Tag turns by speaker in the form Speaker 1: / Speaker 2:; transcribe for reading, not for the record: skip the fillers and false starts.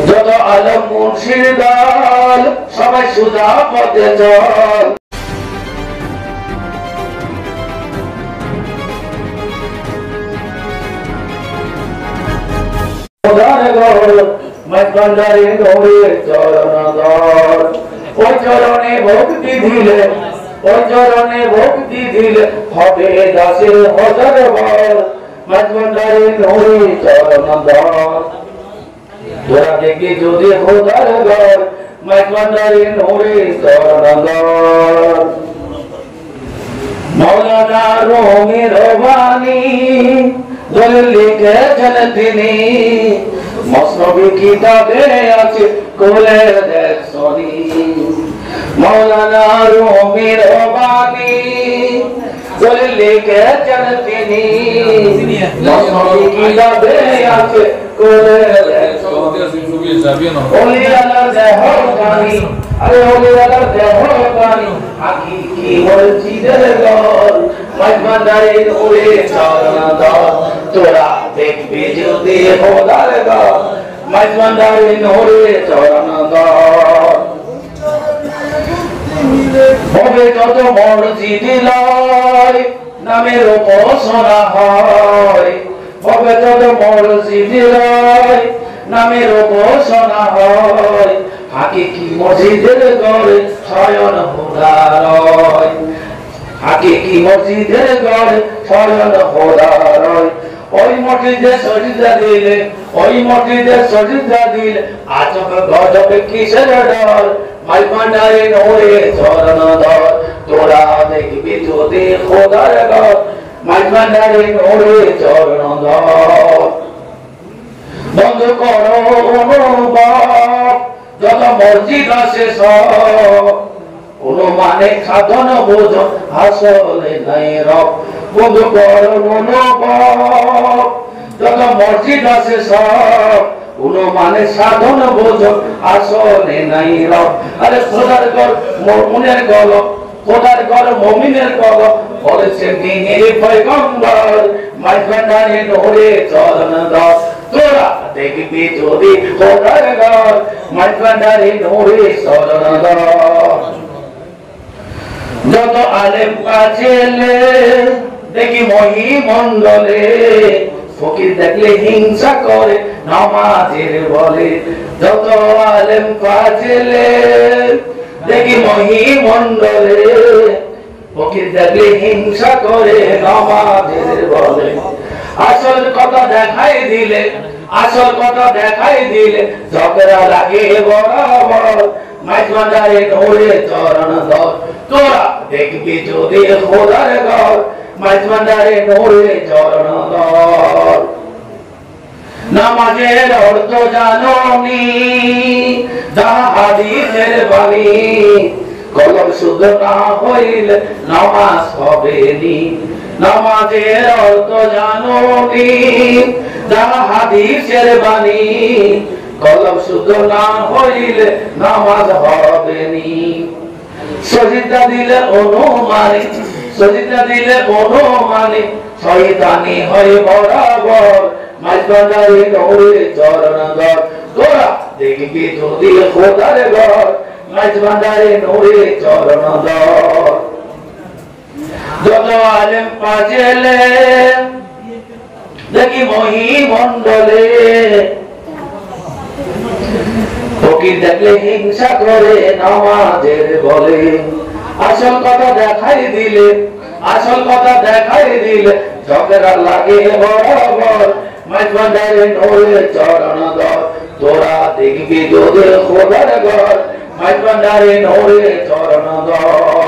Speaker 1: যত আলম মুন্সির দল সবাই সুধা পথে চল। ওই চরণে ভক্তি দিলে ওই চরণে ভক্তি দিলে হবে দাসের হাজার বার। মাঝভান্ডারে নড়ে চরণ দল তোরা দেখবি যদি খোদার ঘর। মাঝভান্ডারে নড়ে চরণ দল মৌলানা রুমি রবানি দলিল লিখেছেন তিনি। মসনবী কিতাবে আছে কোলে দেখ সনি। মৌলানা রুমি রবানি দলিল লিখেছেন তিনি। মসনবী কিতাবে আছে কোলে দেখ সনি। ওলি আল্লাহর দেহ কানি আরে ওলি আল্লাহর দেহ কানি হাকিকি মসজিদের ঘর। মাঝভান্ডারে নড়ে চরণ দল তোরা দেখবি যদি খোদার ঘর। মাঝভান্ডারে নড়ে চরণ দল হবে যত মসজিদ লয় নামের উপাসনা হয়। হবে যত মসজিদ লয় নামের উপাসনা হয়। হাকিকি মসজিদের ঘরে শয়ন খোদার। হাকিকি মসজিদের ঘরে শয়ন খোদার। ওই মসজিদে সজদা দিলে ওই মসজিদে সজদা দিলে আচক গজবে কিসের ডর। মাঝভান্ডারে নড়ে চরণ দল তোরা দেখবি যদি খোদার ঘর। মাঝভান্ডারে নড়ে চরণ দল বন্ধ করো অনুভব যত মসজিদ আছে সব। অনুমানে সাধন বোঝ আসলে নাই রব। বন্ধ করো অনুভব যত মসজিদ আছে সব। অনুমানে সাধন বোঝ আসলে নাই রব। আরে খোদার ঘর মুমিনের গল খোদার ঘর মুমিনের গল বলেছে দিনের পয়গম্বর। মাঝভান্ডারে নড়ে চরণ দল তোরা দেখবি যদি খোদার ঘর। মাঝভান্ডারে নড়ে চরণ দল যত আলেম কাছেলে দেখি মহিমণ্ডলে। ফকির দেখলে হিংসা করে নামাজের বলে। যত আলেম কাছেলে দেখি মহিমণ্ডলে। ফকির দেখলে হিংসা করে নামাজের বলে। আসল কথা দেখাই দিলে আসল কথা দেখাই দিলে ঝগড়া লাগে বরাবর। মাঝভান্ডারে নড়ে চরণ দল তোরা দেখবি যদি খোদার ঘর। মাঝভান্ডারে নড়ে চরণ দল নামাজের অর্থ জানোনি যাহা হাদিসের বাণী। কলম শুদ্ধ না হইলে নামাজ হবে নি। নামাজের অর্থ জানোনি যাহা হাদিসের বাণী। কলম শুদ্ধ না হইলে নামাজ হবে নি। সজিদা দিলে অনুমানে সজিদা দিলে অনুমানে শয়তানি হয় বরাবর। মাঝভান্ডারে নড়ে চরণ দল তোরা দেখবি যদি খোদার ঘর। মাঝভান্ডারে নড়ে চরণ দল যত আলেম পাজেলে দেখি মহিমণ্ডলে। ফকির দেখলে হিংসা করে নামাজের বলে। আসল কথা দেখাই দিলে আসল কথা দেখাই দিলে ঝগড়া লাগে বরাবর। মাঝভান্ডারে নড়ে চরণ দল তোরা দেখবি যদি খোদার ঘর। মাঝভান্ডারে নড়ে চরণ দল